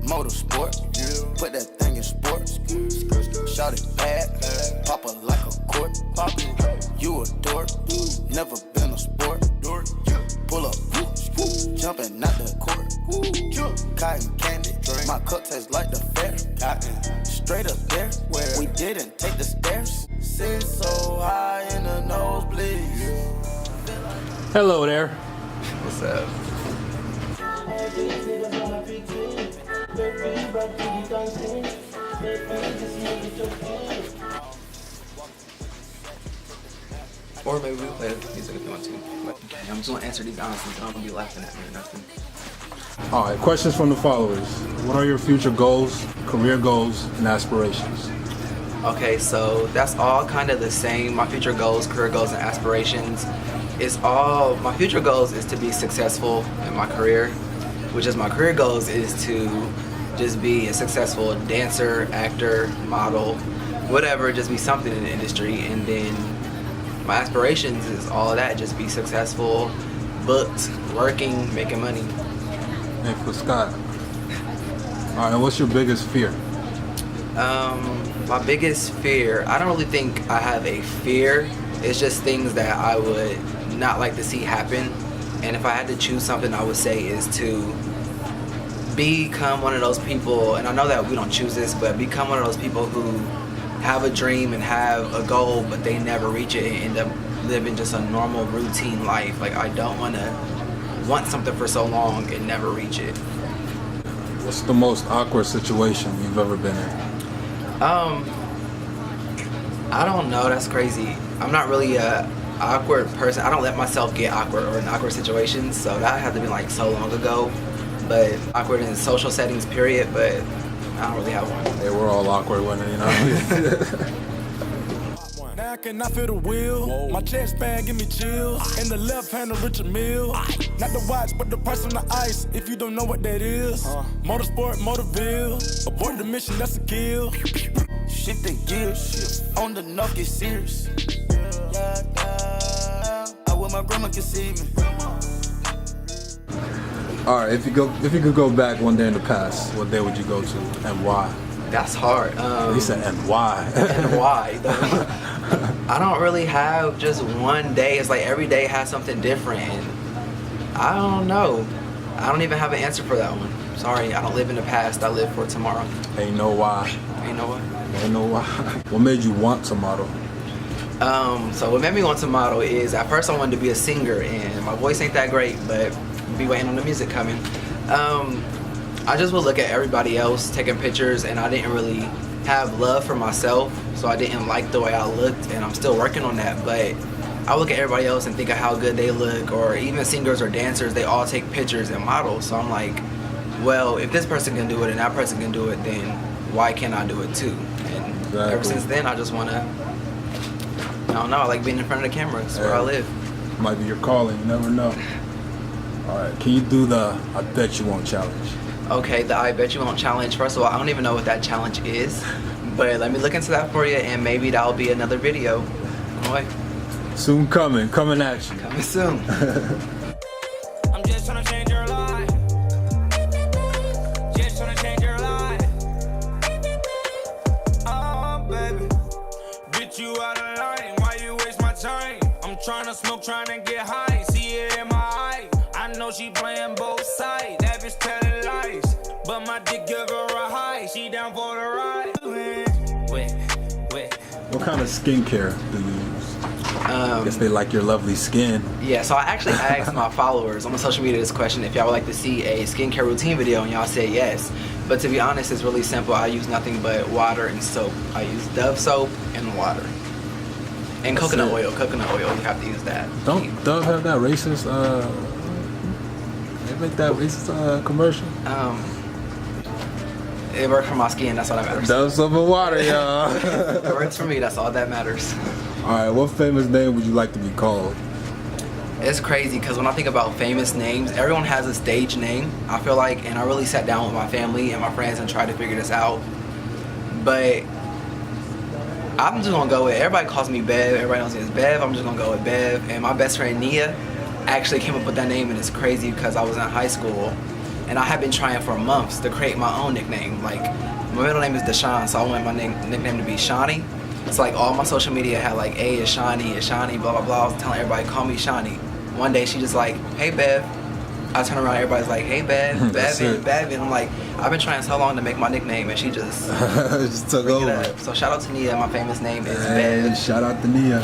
Motorsport, put that thing in sports. Shout it bad, pop it like a court. You a dork, never been a sport. Pull up, jumping out the court. Cotton candy, my cup tastes like the fair. Straight up there, where we didn't take the stairs. Sit so high in the nosebleeds. Hello there. What's up? Or maybe we play music if you want to. Okay, I'm just gonna answer these honestly, so I'm gonna be laughing at me or nothing. All right, questions from the followers. What are your future goals, career goals, and aspirations? Okay, so that's all kind of the same. My future goals, career goals, and aspirations is all, my future goals is to be successful in my career, which is my career goals is to just be a successful dancer, actor, model, whatever, just be something in the industry. And then my aspirations is all of that, just be successful, booked, working, making money. Hey, for Scott. All right, and what's your biggest fear? My biggest fear, I don't really think I have a fear. It's just things that I would not like to see happen. And if I had to choose something, I would say is to become one of those people, and I know that we don't choose this, but become one of those people who have a dream and have a goal, but they never reach it and end up living just a normal routine life. Like, I don't want to want something for so long and never reach it. What's the most awkward situation you've ever been in? I don't know, that's crazy. I'm not really a awkward person. I don't let myself get awkward or in awkward situations, so that had to be like so long ago. But awkward in social settings, period, but I don't really have one. They were all awkward when, you know. Now I cannot feel the wheel. Whoa. My chest bag give me chills. In the left hand of Richard Mill. Not the watch, but the price on the ice. If you don't know what that is. Motorsport, Motorville. Abort the mission, that's a kill. Shift the gears, on the knock, get serious. I wish my grandma could see me. All right, if you could go back one day in the past, what day would you go to and why? That's hard. He said, and why? And why? I don't really have just one day. It's like every day has something different. And I don't know. I don't even have an answer for that one. Sorry, I don't live in the past. I live for tomorrow. Ain't no why. Ain't no why. Ain't no why. What made you want to model? So what made me want to model is at first I wanted to be a singer, and my voice ain't that great, but be waiting on the music coming. I just would look at everybody else taking pictures, and I didn't really have love for myself, so I didn't like the way I looked, and I'm still working on that. But I look at everybody else and think of how good they look, or even singers or dancers, they all take pictures and model. So I'm like, well, if this person can do it and that person can do it, then why can't I do it too? And ever since then, I just want to, I don't know, I like being in front of the camera. It's where I live. Might be your calling, you never know. All right, can you do the I bet you won't challenge? Okay, the I bet you won't challenge. First of all, I don't even know what that challenge is, but let me look into that for you, and maybe that'll be another video. On the way. Soon coming at you. Coming soon. I'm just trying to change your life. Just trying to change your life. Oh, baby. Bitch, you out of line. Why you waste my time? I'm trying to smoke, trying to get high. See it in my eye. I know she playing both sides. That bitch telling lies. But my dick give her a high. She down for the ride. Wait. What kind of skincare do you use? I guess they like your lovely skin. Yeah, so I actually asked my followers on my social media this question if y'all would like to see a skincare routine video, and y'all said yes. But to be honest, it's really simple. I use nothing but water and soap. I use Dove soap and water. And coconut oil. Coconut oil, you have to use that. Don't Dove have that racist, they make that racist commercial? It worked for my skin, that's all that matters. Dove soap and water, y'all. It works for me, that's all that matters. Alright, what famous name would you like to be called? It's crazy because when I think about famous names, everyone has a stage name, I feel like, and I really sat down with my family and my friends and tried to figure this out. But I'm just gonna go with, everybody calls me Bev, everybody knows me as Bev, I'm just gonna go with Bev. And my best friend Nia, actually came up with that name, and it's crazy because I was in high school and I had been trying for months to create my own nickname. Like, my middle name is Deshaun, so I wanted my nickname to be Shawnee. It's like all my social media had like, A is Shawnee, blah, blah, blah. I was telling everybody, call me Shawnee. One day she just like, hey, Bev. I turn around, everybody's like, hey, Bev, Bevin. I'm like, I've been trying so long to make my nickname, and she just just took over. So shout out to Nia. My famous name is Hey, Bev. shout out to Nia.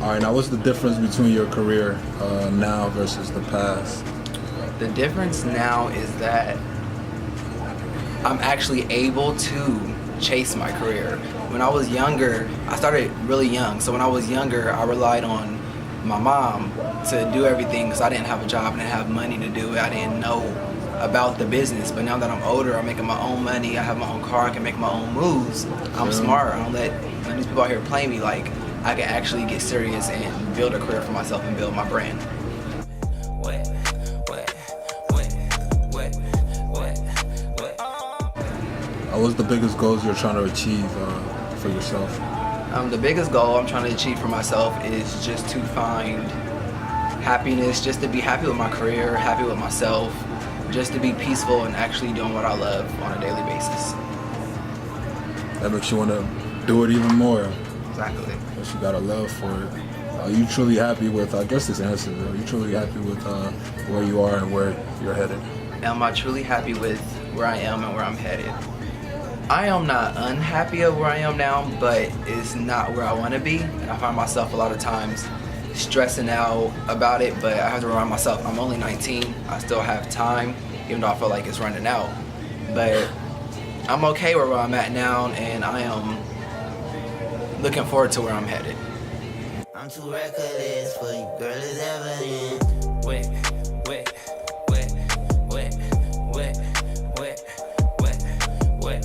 All right, now what's the difference between your career now versus the past? The difference now is that I'm actually able to chase my career. When I was younger, I started really young. So when I was younger, I relied on my mom to do everything because I didn't have a job and I didn't have money to do it. I didn't know about the business. But now that I'm older, I'm making my own money. I have my own car. I can make my own moves. I'm smart. I don't let these people out here play me. Like, I can actually get serious and build a career for myself and build my brand. What's the biggest goals you're trying to achieve for yourself? The biggest goal I'm trying to achieve for myself is just to find happiness, just to be happy with my career, happy with myself, just to be peaceful and actually doing what I love on a daily basis. That makes you want to do it even more. Exactly. But you got a love for it. Are you truly happy with, I guess this answer, are you truly happy with where you are and where you're headed? Am I truly happy with where I am and where I'm headed? I am not unhappy of where I am now, but it's not where I want to be. And I find myself a lot of times stressing out about it, but I have to remind myself I'm only 19. I still have time, even though I feel like it's running out. But I'm okay where I'm at now, and I am looking forward to where I'm headed. I'm too reckless for you, girl, it's evident. Wait.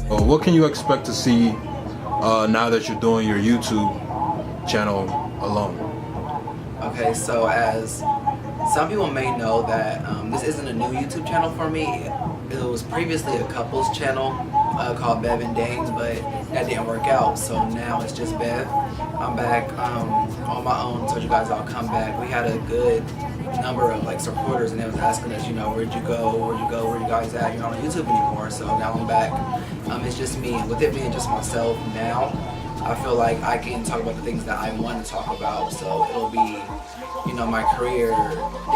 Well, what can you expect to see now that you're doing your YouTube channel alone? Okay, so as some people may know that this isn't a new YouTube channel for me. It was previously a couples channel called Bev and Dames, but that didn't work out. So now it's just Bev. I'm back on my own. Told you guys I'll come back. We had a good number of like supporters, and they was asking us, you know, where you guys at? You're not on YouTube anymore. So now I'm back. It's just me. With it being just myself now, I feel like I can talk about the things that I want to talk about. So it'll be, you know, my career,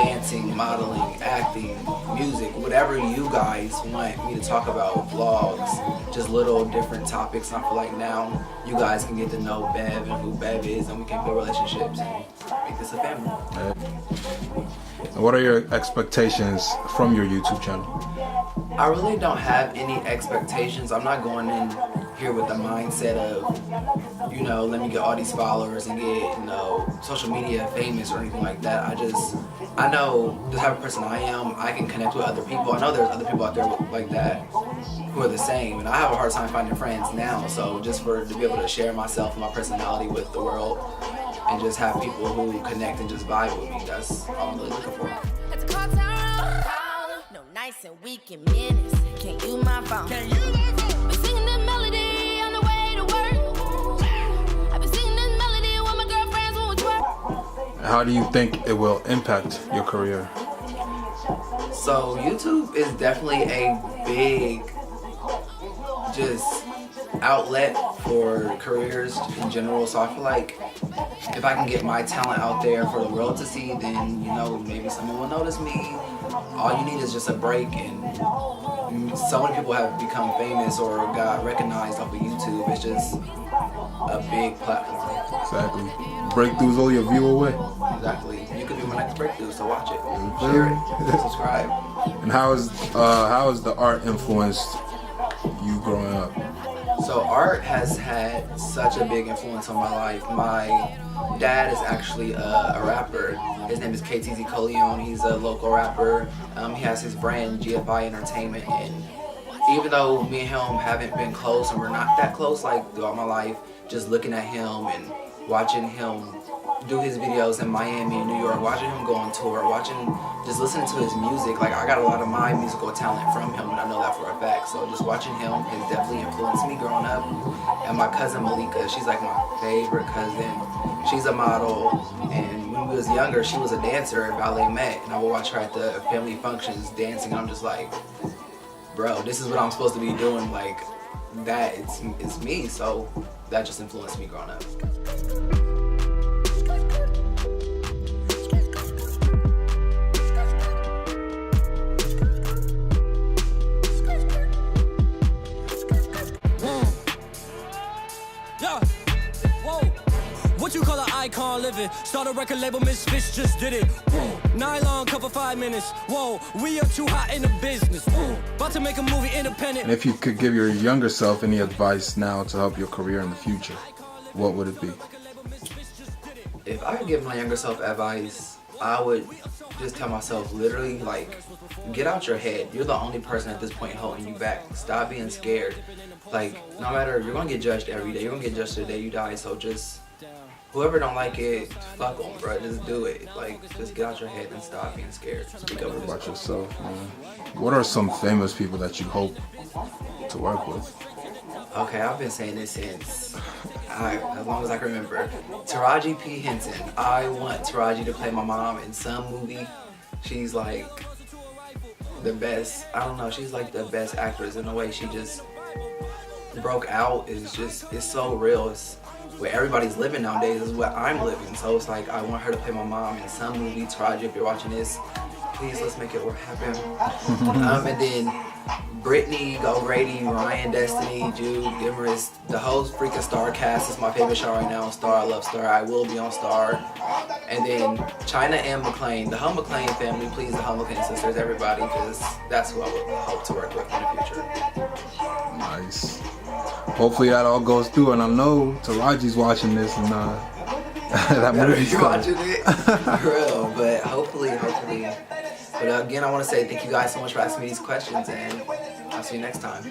dancing, modeling, acting, music, whatever you guys want me to talk about, vlogs, just little different topics. And I feel like now you guys can get to know Bev and who Bev is, and we can build relationships and make this a family. And what are your expectations from your YouTube channel? I really don't have any expectations. I'm not going in here with the mindset of, you know, let me get all these followers and get, you know, social media famous or anything like that. I know the type of person I am. I can connect with other people. I know there's other people out there like that who are the same, and I have a hard time finding friends now. So just to be able to share myself and my personality with the world and just have people who connect and just vibe with me, that's all I'm really looking for. Nice and weak in minutes. Can you my phone? Been singing this melody on the way to work. I've been singing this melody with my girlfriends when we twerk. How do you think it will impact your career? So YouTube is definitely a big just outlet for careers in general. So I feel like if I can get my talent out there for the world to see, then, you know, maybe someone will notice me. All you need is just a break, and so many people have become famous or got recognized off of YouTube. It's just a big platform. Exactly. Breakthroughs all your view away. Exactly. You could be my next breakthrough, so watch it. Share it. Subscribe. And how has the art influenced you growing up? So art has had such a big influence on my life. My dad is actually a rapper. His name is KTZ Coleon. He's a local rapper. He has his brand GFI Entertainment, and even though me and him haven't been close and we're not that close like throughout my life, just looking at him and watching him do his videos in Miami and New York, watching him go on tour, just listening to his music, like I got a lot of my musical talent from him, and I know that for a fact. So just watching him has definitely influenced me growing up. And my cousin Malika, she's like my favorite cousin. She's a model, and when we was younger, she was a dancer at Ballet Met, and I would watch her at the family functions dancing, and I'm just like, bro, this is what I'm supposed to be doing, like, that, it's me, so that just influenced me growing up. What you call an icon living? Start a record label, Misfits just did it. Nylon cover 5 minutes. Whoa, we are too hot in the business. About to make a movie independent. And if you could give your younger self any advice now to help your career in the future, what would it be? If I could give my younger self advice, I would just tell myself literally, like, get out your head. You're the only person at this point holding you back. Stop being scared. Like, no matter, you're gonna get judged every day. You're gonna get judged the day you die, so just, whoever don't like it, fuck them, bro. Just do it. Like, just get out your head and stop being scared. Speak up about yourself, man. What are some famous people that you hope to work with? Okay, I've been saying this since, as long as I can remember. Taraji P. Henson. I want Taraji to play my mom in some movie. She's like the best. I don't know. She's like the best actress in the way she just broke out. It's so real. It's where everybody's living nowadays is what I'm living. So it's like I want her to play my mom in some movie. Taraji, if you're watching this, please let's make it work happen. And then Brittany, O'Grady, Ryan, Destiny, Jude, Demarest, the whole freaking Star cast is my favorite show right now. Star, I love Star. I will be on Star. And then China and McClain, the whole McClain family, please, the whole McClain sisters, everybody, because that's who I would hope to work with in the future. Nice. Hopefully that all goes through, and I know Taraji's watching this, and that movie's coming. Watching it, for real, but hopefully. But again, I want to say thank you guys so much for asking me these questions, and I'll see you next time.